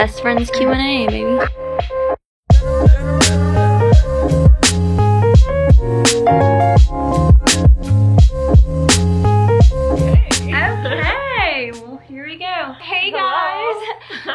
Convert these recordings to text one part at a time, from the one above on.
Best friends Q&A, baby. Okay, well here we go. Hey guys,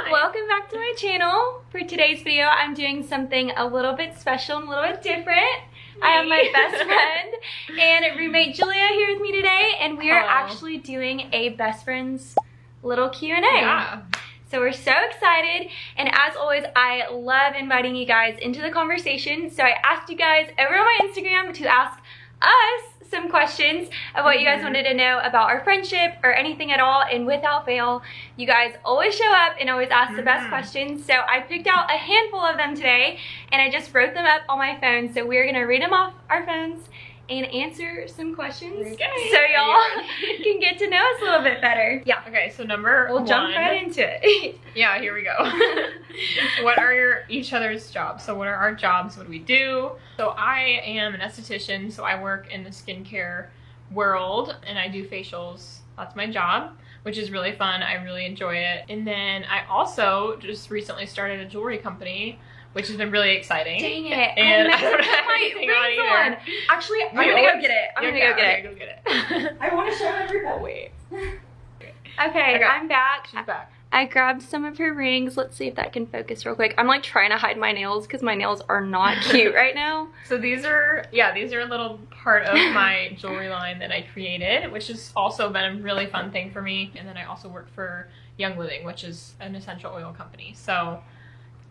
welcome back to my channel. For today's video, I'm doing something a little bit special and a little bit different. I have my best friend and roommate Julia here with me today, and we are actually doing a best friends little Q&A. Yeah. So we're so excited, and as always, I love inviting you guys into the conversation. So I asked you guys over on my Instagram to ask us some questions of what you guys wanted to know about our friendship or anything at all, and without fail, you guys always show up and always ask the best questions. So I picked out a handful of them today, and I just wrote them up on my phone. So we're gonna read them off our phones and answer some questions, so y'all can get to know us a little bit better. Yeah. Okay, so we'll jump right into it. Yeah, here we go. What are each other's jobs? So what are our jobs? What do we do? So I am an esthetician, so I work in the skincare world and I do facials. That's my job, which is really fun. I really enjoy it. And then I also just recently started a jewelry company, which has been really exciting. Dang it. And I don't have my rings on. Actually, I'm gonna go get it. I'm gonna go get it. I want to show everybody. Oh, wait. Okay, I'm back. She's back. I grabbed some of her rings. Let's see if that can focus real quick. I'm like trying to hide my nails because my nails are not cute right now. So these are a little part of my jewelry line that I created, which has also been a really fun thing for me. And then I also work for Young Living, which is an essential oil company. So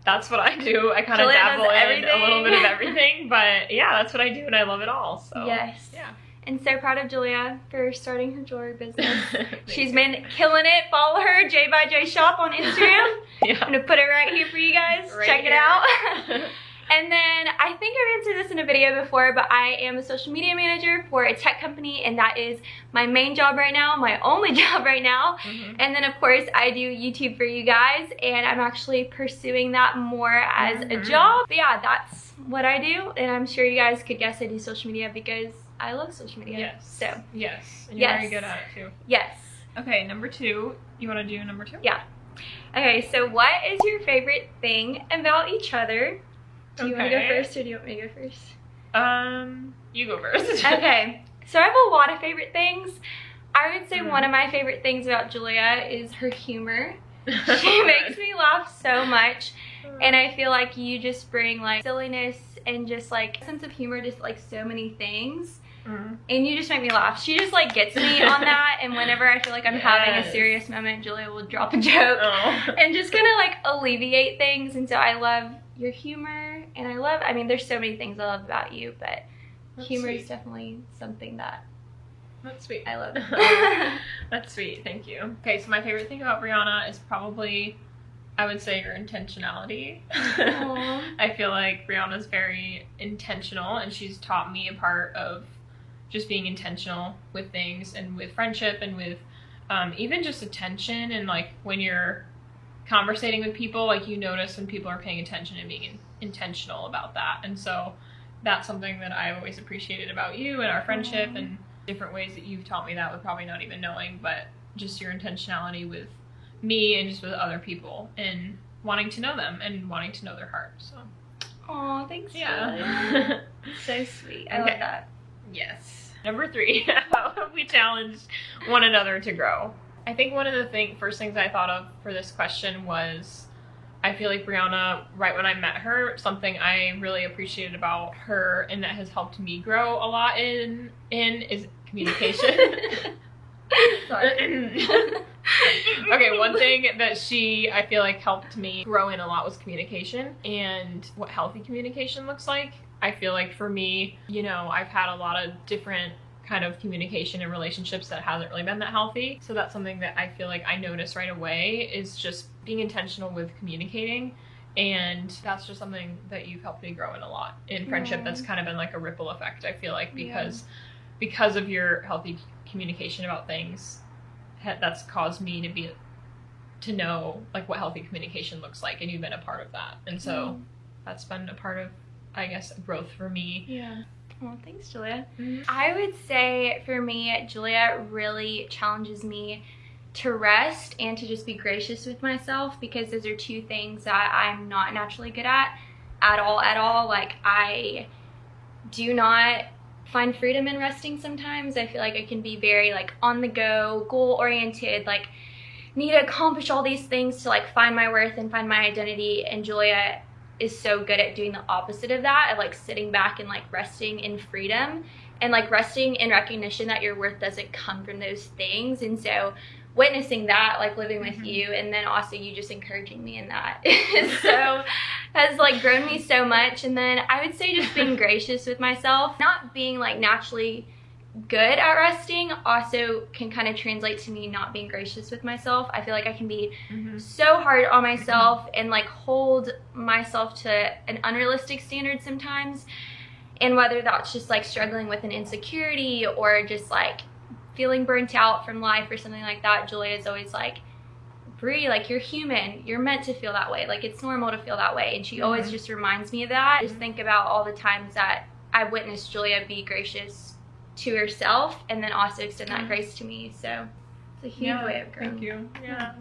that's what I do. I kind of dabble in a little bit of everything, but yeah, that's what I do and I love it all. So yes. Yeah. And so proud of Julia for starting her jewelry business. She's been killing it. Follow her, J by J Shop on Instagram. Yeah. I'm gonna put it right here for you guys. Check it out. And then I think I've answered this in a video before, but I am a social media manager for a tech company, and that is my main job right now, my only job right now. And then of course I do YouTube for you guys, and I'm actually pursuing that more as a job. But yeah, that's what I do, and I'm sure you guys could guess I do social media because I love social media. Yes. So. Yes. And you're very good at it too. Yes. Okay, number 2. You want to do number 2? Yeah. Okay, so what is your favorite thing about each other? Do you want to go first or do you want me to go first? You go first. Okay, so I have a lot of favorite things. I would say one of my favorite things about Julia is her humor. She makes me laugh so much, and I feel like you just bring like silliness and just like sense of humor to like so many things. And you just make me laugh. She just like gets me on that, and whenever I feel like I'm having a serious moment, Julia will drop a joke and just kind of like alleviate things. And so I love your humor, and I mean there's so many things I love about you, but humor is definitely something that that's sweet. I love. That's sweet, thank you. Okay, so my favorite thing about Brianna is probably, I would say, her intentionality. I feel like Brianna's very intentional, and she's taught me a part of just being intentional with things and with friendship and with even just attention, and like when you're conversating with people, like you notice when people are paying attention and being intentional about that. And so that's something that I always appreciated about you and our friendship, and different ways that you've taught me that with probably not even knowing, but just your intentionality with me and just with other people and wanting to know them and wanting to know their heart. So oh, thanks. Yeah. So sweet. I love that. Yes. Number 3, how have we challenged one another to grow? I think one of the first things I thought of for this question was, I feel like Brianna, right when I met her, something I really appreciated about her and that has helped me grow a lot in is communication. Sorry. Okay, one thing that I feel like helped me grow in a lot was communication and what healthy communication looks like. I feel like for me, you know, I've had a lot of different kind of communication in relationships that hasn't really been that healthy. So that's something that I feel like I notice right away is just being intentional with communicating. And that's just something that you've helped me grow in a lot in friendship. That's kind of been like a ripple effect, I feel like, because of your healthy communication about things, that's caused me to know like what healthy communication looks like, and you've been a part of that. And so that's been a part of, I guess, growth for me. Yeah. Well, thanks, Julia. I would say for me, Julia really challenges me to rest and to just be gracious with myself, because those are two things that I'm not naturally good at all. Like, I do not find freedom in resting sometimes. I feel like I can be very like on the go, goal oriented, like need to accomplish all these things to like find my worth and find my identity. And Julia is so good at doing the opposite of that, at like sitting back and like resting in freedom and like resting in recognition that your worth doesn't come from those things. And so witnessing that, like living with you, and then also you just encouraging me in that so has like grown me so much. And then I would say just being gracious with myself, not being like naturally good at resting, also can kind of translate to me not being gracious with myself. I feel like I can be so hard on myself and like hold myself to an unrealistic standard sometimes. And whether that's just like struggling with an insecurity or just like feeling burnt out from life or something like that, Julia is always like, Brie, like, you're human, you're meant to feel that way, like it's normal to feel that way. And she always just reminds me of that. Just think about all the times that I witnessed Julia be gracious to herself and then also extend that grace to me. So it's a huge way of growing. Thank you. Yeah.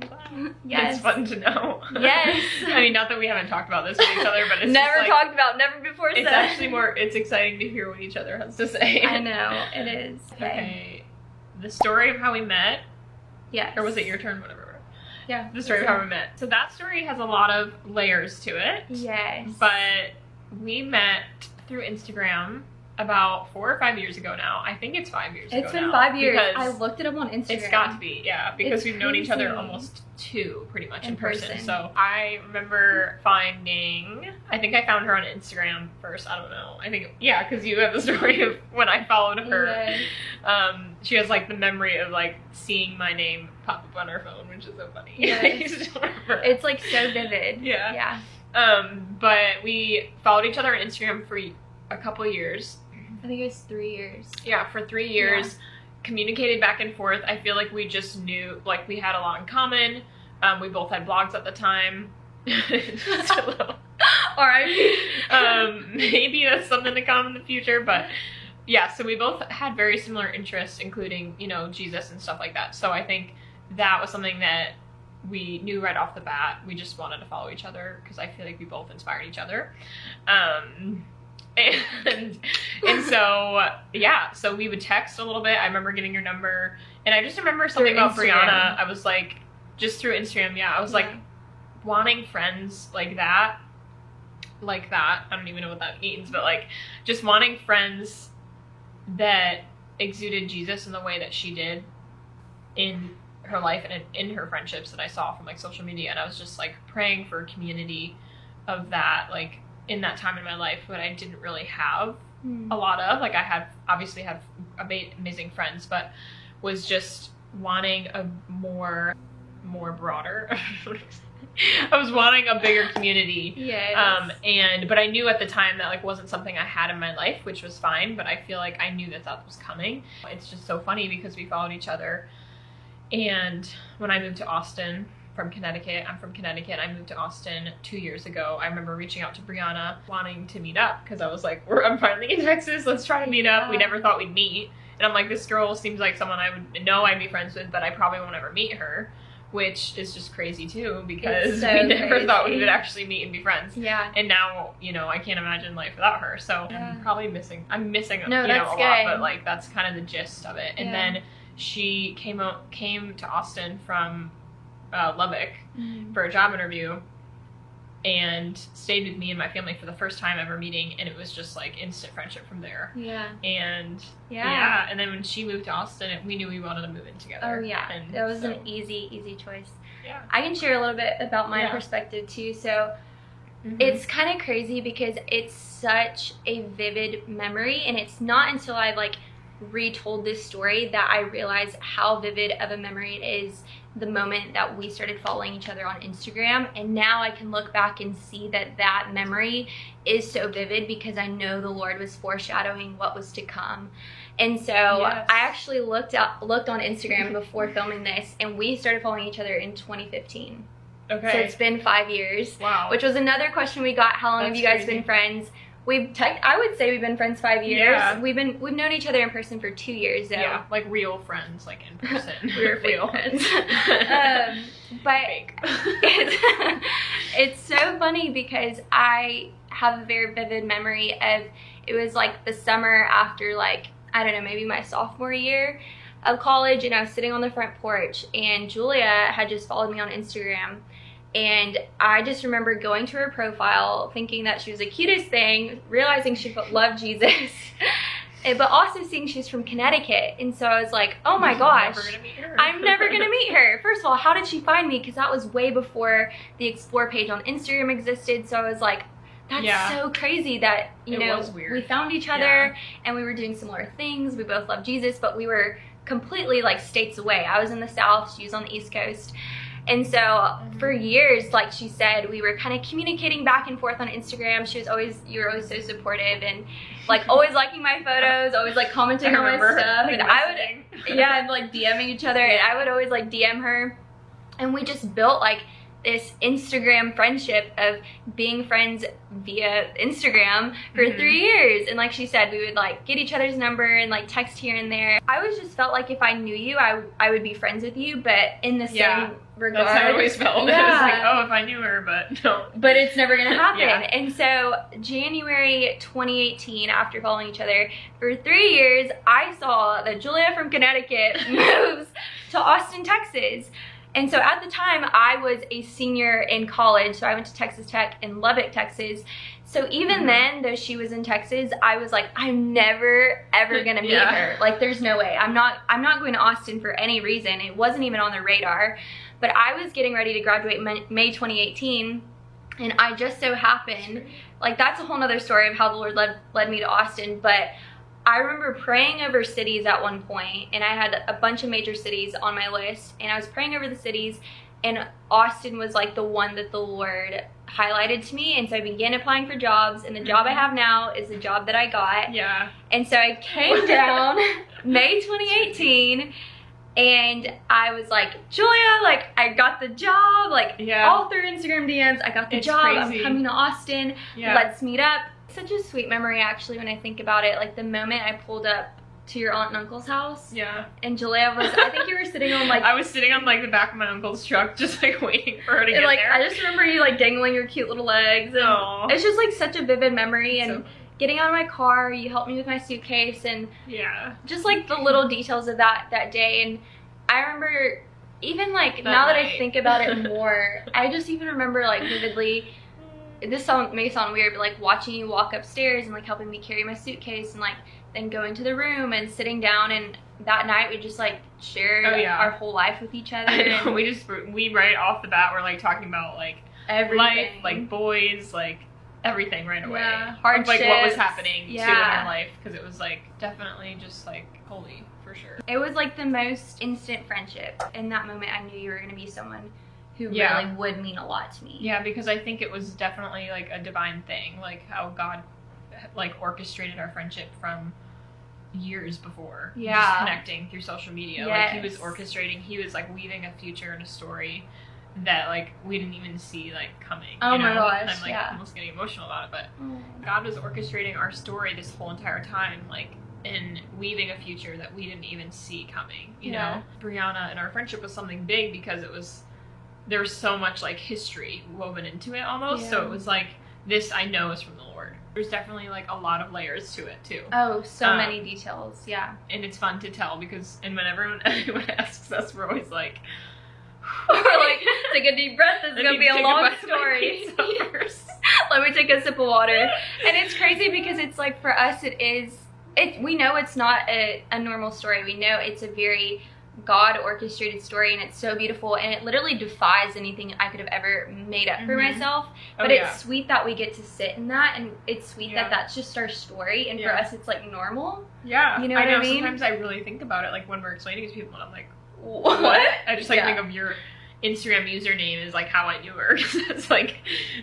Yes. It's fun to know. Yes. I mean, not that we haven't talked about this with each other, but it's never just, like, talked about, never before said. it's actually it's exciting to hear what each other has to say. I know, it is. Okay. The story of how we met. Yes. Or was it your turn? Whatever. Yeah. The story of how we met. So that story has a lot of layers to it. Yes. But we met through Instagram about 4 or 5 years ago now. I think it's 5 years ago now. It's been 5 years. Because I looked it up on Instagram. it's got to be, yeah, because It's we've known each other crazy. almost 2 pretty much in person. person. So I remember I think I found her on Instagram first. I don't know. I think, yeah, because you have the story of when I followed her. Yes. She has like the memory of like seeing my name pop up on her phone, which is so funny. Yes. I still remember. It's like so vivid. Yeah. Yeah. But we followed each other on Instagram for a couple years. I think it was 3 years. Yeah, for 3 years, communicated back and forth. I feel like we just knew, like, we had a lot in common. We both had blogs at the time. Just a little. Alright. Maybe that's something to come in the future, but yeah, so we both had very similar interests, including, you know, Jesus and stuff like that. So I think that was something that we knew right off the bat. We just wanted to follow each other because I feel like we both inspired each other. And so yeah, so we would text a little bit. I remember getting your number, and I just remember something Through about Instagram. Brianna. I was like, just through Instagram, I was like wanting friends like that. I don't even know what that means, but like just wanting friends that exuded Jesus in the way that she did in her life and in her friendships that I saw from like social media. And I was just like praying for a community of that, like in that time in my life, but I didn't really have a lot of, like, I obviously have amazing friends, but was just wanting a more broader I was wanting a bigger community. Yes. But I knew at the time that like wasn't something I had in my life, which was fine, but I feel like I knew that was coming. It's just so funny because we followed each other, and when I moved to Austin from Connecticut, I'm from Connecticut, I moved to Austin 2 years ago. I remember reaching out to Brianna wanting to meet up because I was like, I'm finally in Texas, let's try to meet up. We never thought we'd meet, and I'm like, this girl seems like someone I would know I'd be friends with, but I probably won't ever meet her, which is just crazy too, because so we never crazy. thought we would actually meet and be friends. Yeah. And now, you know, I can't imagine life without her. So Yeah. I'm missing No, you know, that's a lot, good. but like that's kind of the gist of it. And Yeah. then she came to Austin from Lubbock for a job interview and stayed with me and my family for the first time ever meeting, and it was just like instant friendship from there. Yeah. And Yeah. and then when she moved to Austin, we knew we wanted to move in together. Oh yeah, and that was so, an easy choice. Yeah. I can share a little bit about my Yeah. perspective too. So Mhm. it's kind of crazy because it's such a vivid memory, and it's not until I like retold this story that I realized how vivid of a memory it is the moment that we started following each other on Instagram. And now I can look back and see that memory is so vivid because I know the Lord was foreshadowing what was to come. And so Yes. I actually looked on Instagram before filming this, and we started following each other in 2015. Okay. So it's been 5 years. Wow. Which was another question we got. How long have That's you guys crazy. been friends? I would say we've been friends 5 years. Yeah. We've known each other in person for 2 years though. Yeah, like real friends, like in person. We were fake real friends. But fake. it's so funny because I have a very vivid memory of, it was like the summer after, like, I don't know, maybe my sophomore year of college, and I was sitting on the front porch, and Julia had just followed me on Instagram. And I just remember going to her profile, thinking that she was the cutest thing, realizing she loved Jesus, but also seeing she's from Connecticut. And so I was like, oh my gosh, I'm never gonna meet her. First of all, how did she find me? Because that was way before the Explore page on Instagram existed. So I was like, that's so crazy that, you know, we found each other and we were doing similar things. We both loved Jesus, but we were completely like states away. I was in the South, she was on the East Coast. And so for years, like she said, we were kind of communicating back and forth on Instagram. You were always so supportive and like always liking my photos, always like commenting on my stuff. And and like DMing each other, and I would always like DM her. And we just built like this Instagram friendship of being friends via Instagram for 3 years. And like she said, we would like get each other's number and like text here and there. I always just felt like if I knew you, I would be friends with you, but in the same regard. That's how I always felt. Yeah. It was like, oh, if I knew her, but no. But it's never gonna happen. And so January 2018, after following each other for 3 years, I saw that Julia from Connecticut moves to Austin, Texas. And so at the time, I was a senior in college, so I went to Texas Tech in Lubbock, Texas. So even then, though she was in Texas, I was like, I'm never ever gonna meet her. Like, there's no way. I'm not going to Austin for any reason. It wasn't even on the radar. But I was getting ready to graduate May 2018, and I just so happened, like, that's a whole nother story of how the Lord led me to Austin. But I remember praying over cities at one point, and I had a bunch of major cities on my list, and I was praying over the cities, and Austin was like the one that the Lord highlighted to me. And so I began applying for jobs, and the job I have now is the job that I got. Yeah. And so I came down May 2018, and I was like, Julia, like, I got the job, like, all through Instagram DMs, I got the job, crazy. I'm coming to Austin, let's meet up. Such a sweet memory, actually, when I think about it. Like, the moment I pulled up to your aunt and uncle's house, and Julia was, I think you were sitting on, like, I was sitting on, like, the back of my uncle's truck, just, like, waiting for her to get like, there. I just remember you, like, dangling your cute little legs, and it's just, like, such a vivid memory. And getting out of my car, you helped me with my suitcase, and just, like, the little details of that day. And I remember, even, like, now that I think about it more, I just even remember, like, vividly, this may sound weird, but like watching you walk upstairs and like helping me carry my suitcase, and like then going to the room and sitting down, and that night we just like shared our whole life with each other. And we right off the bat were like talking about like everything. Life, like boys, like everything right away. Hardships. Like what was happening too in our life, because it was like definitely just like holy, for sure. It was like the most instant friendship. In that moment, I knew you were gonna be someone who really would mean a lot to me. Yeah, because I think it was definitely like a divine thing, like how God like orchestrated our friendship from years before. Just connecting through social media. Like he was orchestrating, he was like weaving a future and a story that like we didn't even see like coming. Oh my gosh. I'm like almost getting emotional about it, but God was orchestrating our story this whole entire time, like in weaving a future that we didn't even see coming. You know? Brianna and our friendship was something big because there was so much like history woven into it almost. So it was like, this I know is from the Lord. There's definitely like a lot of layers to it too. Oh, so many details. And it's fun to tell because, and when anyone asks us, we're always like, or like, take a deep breath, this is gonna be a long story. Let me take a sip of water. And it's crazy because it's like, for us we know it's not a normal story. We know it's a very God orchestrated story, and it's so beautiful, and it literally defies anything I could have ever made up for myself. But it's sweet that we get to sit in that, and it's sweet that that's just our story, and for us it's like normal. You know what I mean? Sometimes I really think about it, like when we're explaining it to people, and I'm like, what? I just like think of your Instagram username is like how I knew her. It's like,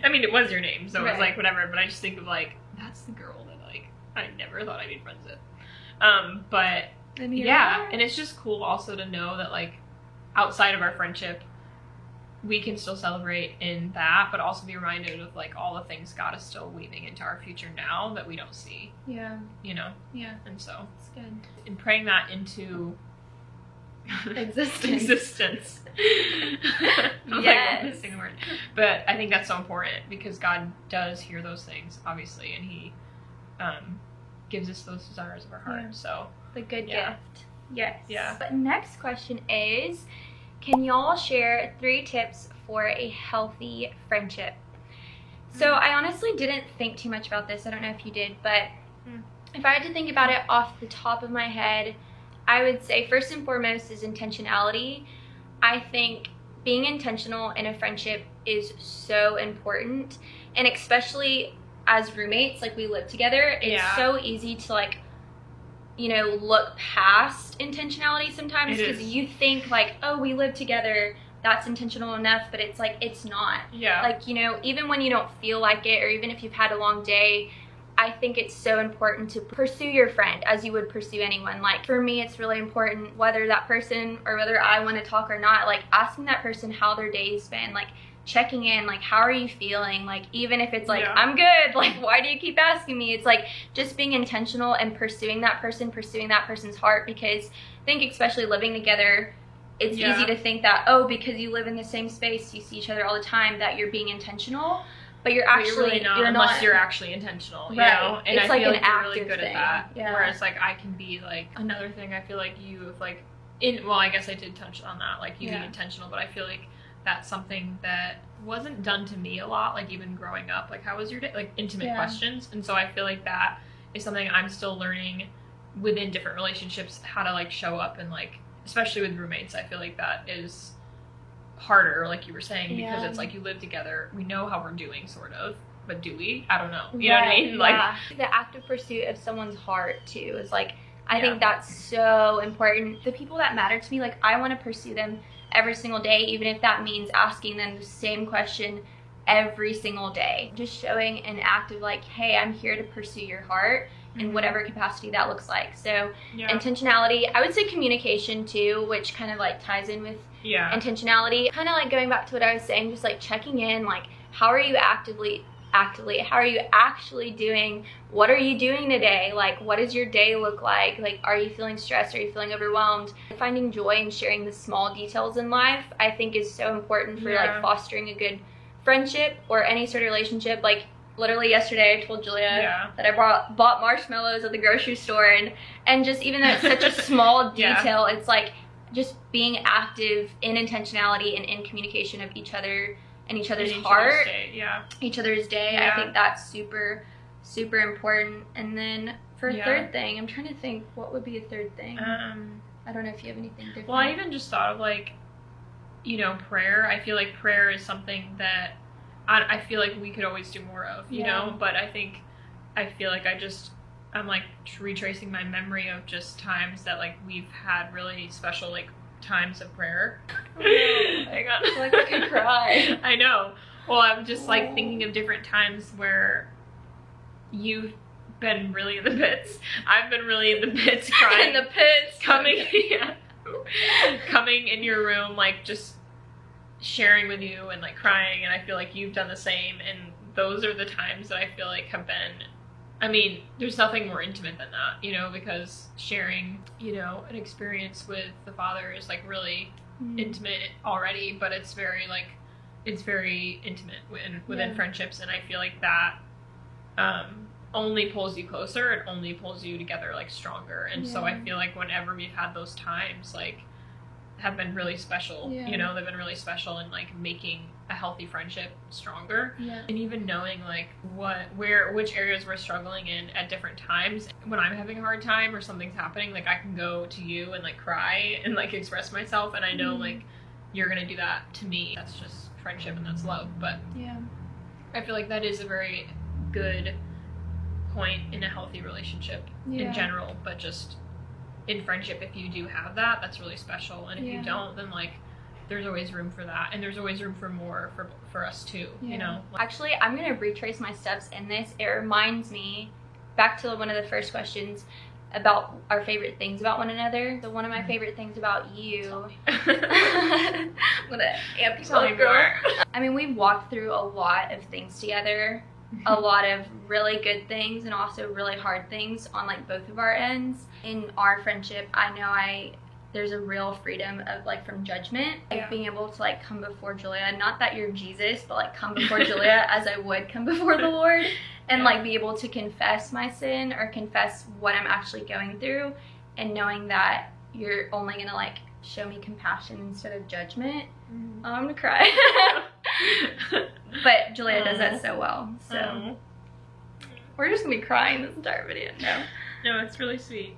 I mean, it was your name, so it was like whatever, but I just think of like, that's the girl that like I never thought I'd be friends with. But and it's just cool also to know that like outside of our friendship, we can still celebrate in that, but also be reminded of like all the things God is still weaving into our future now that we don't see. Yeah. You know? Yeah. And so It's good. in praying that into Existence. I was like, I'm missing the word. But I think that's so important because God does hear those things, obviously, and He gives us those desires of our heart. Yeah. So The good Yeah. gift. Yes. Yeah. But next question is, can y'all share 3 tips for a healthy friendship? So I honestly didn't think too much about this. I don't know if you did, but if I had to think about it off the top of my head, I would say first and foremost is intentionality. I think being intentional in a friendship is so important, and especially as roommates, like we live together, it's so easy to like, you know, look past intentionality sometimes because you think like, oh, we live together, that's intentional enough, but it's like, it's not. Yeah. Like, you know, even when you don't feel like it, or even if you've had a long day, I think it's so important to pursue your friend as you would pursue anyone. Like for me, it's really important whether that person or whether I want to talk or not, like asking that person how their day's been, like checking in, like how are you feeling, like even if it's like I'm good, like why do you keep asking me? It's like just being intentional and pursuing that person's heart, because I think especially living together, it's easy to think that, oh, because you live in the same space, you see each other all the time, that you're being intentional. But you're actually really not, unless you're actually intentional, you right. know? And it's I like feel an like you're really good thing. at that. Yeah. Whereas like I can be like, another thing I feel like you have like, well, I guess I did touch on that, like you being intentional, but I feel like that's something that wasn't done to me a lot, like even growing up, like how was your day, like intimate questions. And so I feel like that is something I'm still learning within different relationships, how to like show up, and like, especially with roommates, I feel like that is harder, like you were saying, because it's like you live together, we know how we're doing sort of, but do we? I don't know. You know what I mean? Like the active pursuit of someone's heart too is like, I think that's so important. The people that matter to me, like I want to pursue them every single day, even if that means asking them the same question every single day. Just showing an act of like, hey, I'm here to pursue your heart in whatever capacity that looks like. So intentionality, I would say communication too, which kind of like ties in with intentionality. Kind of like going back to what I was saying, just like checking in, like how are you actively, how are you actually doing? What are you doing today? Like, what does your day look like? Like, are you feeling stressed? Are you feeling overwhelmed? Finding joy and sharing the small details in life, I think is so important for like fostering a good friendship or any sort of relationship. Like, literally yesterday I told Julia that I bought marshmallows at the grocery store, and just even though it's such a small detail, it's like just being active in intentionality and in communication of each other and each other's heart, each other's day. I think that's super, super important. And then for a third thing, I'm trying to think, what would be a third thing? I don't know if you have anything different. Well, I even just thought of like, you know, prayer. I feel like prayer is something that I feel like we could always do more of, you know, but I feel like I'm like retracing my memory of just times that like we've had really special like times of prayer. Hang on. I feel like I could cry. I know. Well, I'm just like thinking of different times where you've been really in the pits. I've been really in the pits, crying. In the pits. Coming in your room, like just sharing with you and like crying, and I feel like you've done the same, and those are the times that I feel like have been, I mean, there's nothing more intimate than that, you know, because sharing, you know, an experience with the Father is like really intimate already, but it's very intimate within friendships, and I feel like that only pulls you closer, it only pulls you together like stronger, and so I feel like whenever we've had those times, like, have been really special, you know, they've been really special in like making a healthy friendship stronger, and even knowing like which areas we're struggling in at different times. When I'm having a hard time or something's happening, like I can go to you and like cry and like express myself, and I know like you're gonna do that to me. That's just friendship and that's love. But I feel like that is a very good point in a healthy relationship in general, but just in friendship, if you do have that, that's really special, and if you don't, then like there's always room for that, and there's always room for more for us too, you know. Actually, I'm gonna retrace my steps in this. It reminds me back to one of the first questions about our favorite things about one another. So one of my favorite things about you, I'm gonna amp you up, girl. I mean, we've walked through a lot of things together, a lot of really good things and also really hard things on like both of our ends. In our friendship, I know there's a real freedom of like from judgment, like being able to like come before Julia, not that you're Jesus, but like come before Julia as I would come before the Lord, and like be able to confess my sin or confess what I'm actually going through, and knowing that you're only gonna like show me compassion instead of judgment. Oh, I'm gonna cry. But Julia does that so well, so we're just gonna be crying this entire video. No, it's really sweet.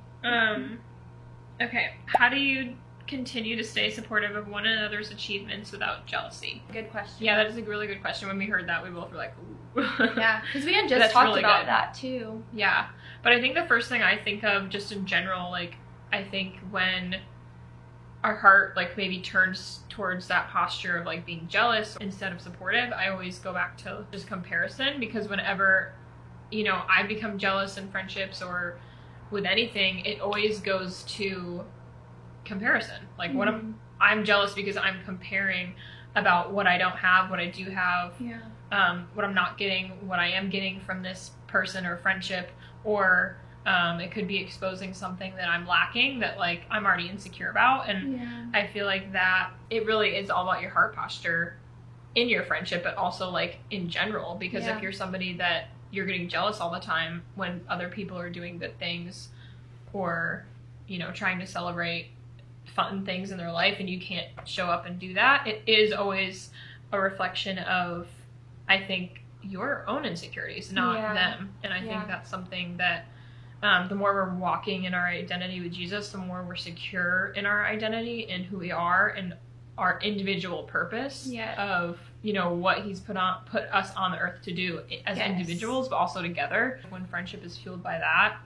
Okay, how do you continue to stay supportive of one another's achievements without jealousy? Good question. Yeah, that is a really good question. When we heard that, we both were like, ooh. Yeah, because we had just talked really about that too. Yeah, but I think the first thing I think of just in general, like, I think when our heart like maybe turns towards that posture of like being jealous instead of supportive, I always go back to just comparison, because whenever, you know, I become jealous in friendships or with anything, it always goes to comparison. Like what I'm jealous because I'm comparing about what I don't have, what I do have, what I'm not getting, what I am getting from this person or friendship, or it could be exposing something that I'm lacking that like I'm already insecure about. And I feel like that it really is all about your heart posture in your friendship, but also like in general, because if you're somebody that you're getting jealous all the time when other people are doing good things or, you know, trying to celebrate fun things in their life and you can't show up and do that, it is always a reflection of, I think, your own insecurities, not them. And I think that's something that the more we're walking in our identity with Jesus, the more we're secure in our identity and who we are and our individual purpose of, you know, what he's put us on the earth to do as individuals, but also together. When friendship is fueled by that,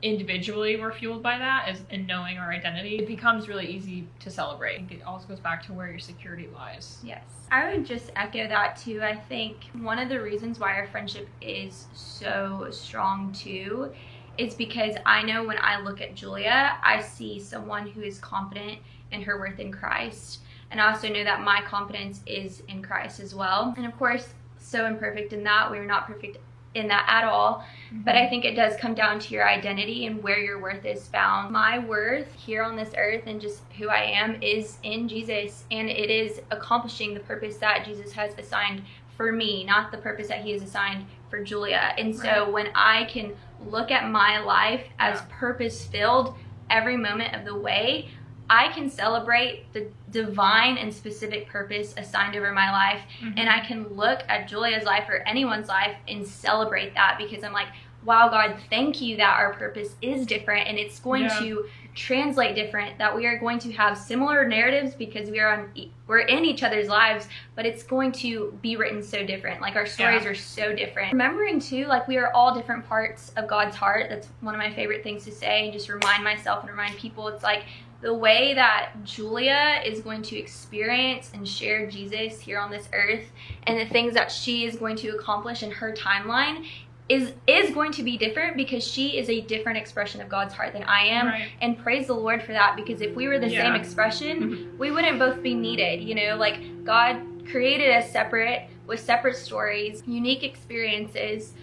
individually we're fueled by that, and knowing our identity, it becomes really easy to celebrate. I think it also goes back to where your security lies. Yes, I would just echo that too. I think one of the reasons why our friendship is so strong too is because I know when I look at Julia, I see someone who is confident in her worth in Christ. And I also know that my confidence is in Christ as well. And of course, so imperfect in that. We are not perfect in that at all. But I think it does come down to your identity and where your worth is found. My worth here on this earth and just who I am is in Jesus. And it is accomplishing the purpose that Jesus has assigned for me, not the purpose that he has assigned for Julia. And so when I can look at my life as purpose-filled every moment of the way, I can celebrate the divine and specific purpose assigned over my life. And I can look at Julia's life or anyone's life and celebrate that, because I'm like, wow, God, thank you that our purpose is different and it's going to translate different, that we are going to have similar narratives because we're in each other's lives, but it's going to be written so different. Like our stories are so different. Remembering too, like we are all different parts of God's heart. That's one of my favorite things to say, and just remind myself and remind people. It's like the way that Julia is going to experience and share Jesus here on this earth, and the things that she is going to accomplish in her timeline is going to be different, because she is a different expression of God's heart than I am. And praise the Lord for that, because if we were the same expression, we wouldn't both be needed. You know, like God created us separate with separate stories, unique experiences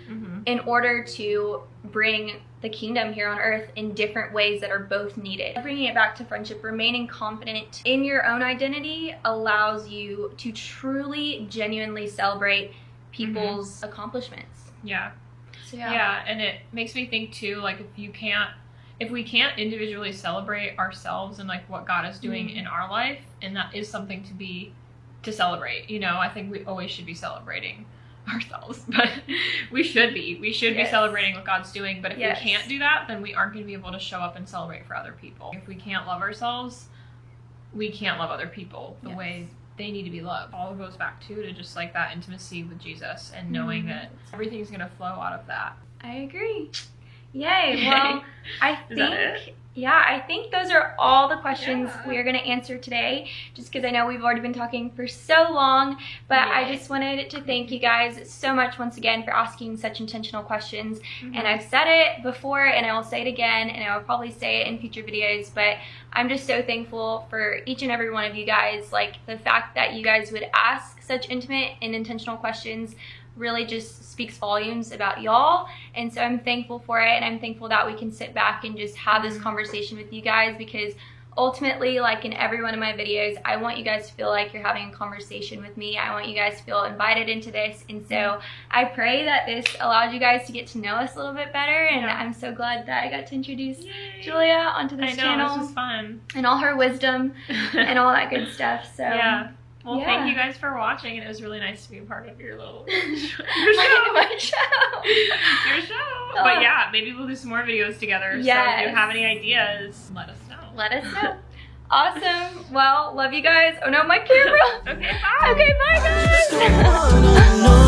in order to bring the kingdom here on earth in different ways that are both needed. Bringing it back to friendship, remaining confident in your own identity allows you to truly, genuinely celebrate people's accomplishments. So, and it makes me think too, like if we can't individually celebrate ourselves and like what God is doing in our life, and that is something to celebrate, you know, I think we always should be celebrating ourselves, but we should be celebrating what God's doing. But if we can't do that, then we aren't going to be able to show up and celebrate for other people. If we can't love ourselves, we can't love other people the way they need to be loved. All goes back to just like that intimacy with Jesus and knowing that everything's going to flow out of that. I agree. Yay. Well, I think those are all the questions we are going to answer today, just because I know we've already been talking for so long, but I just wanted to thank you guys so much once again for asking such intentional questions. And I've said it before and I will say it again, and I will probably say it in future videos, but I'm just so thankful for each and every one of you guys. Like, the fact that you guys would ask such intimate and intentional questions really just speaks volumes about y'all, and so I'm thankful for it, and I'm thankful that we can sit back and just have this conversation with you guys, because ultimately, like in every one of my videos, I want you guys to feel like you're having a conversation with me. I want you guys to feel invited into this, and so I pray that this allows you guys to get to know us a little bit better, and I'm so glad that I got to introduce Julia onto this channel. This was fun. And all her wisdom and all that good stuff, so Well, thank you guys for watching, and it was really nice to be a part of your little your show. My show. Your show. But yeah, maybe we'll do some more videos together. Yes. So if you have any ideas, let us know. Let us know. Awesome. Well, love you guys. Oh no, my camera. Okay, bye. Okay, bye guys.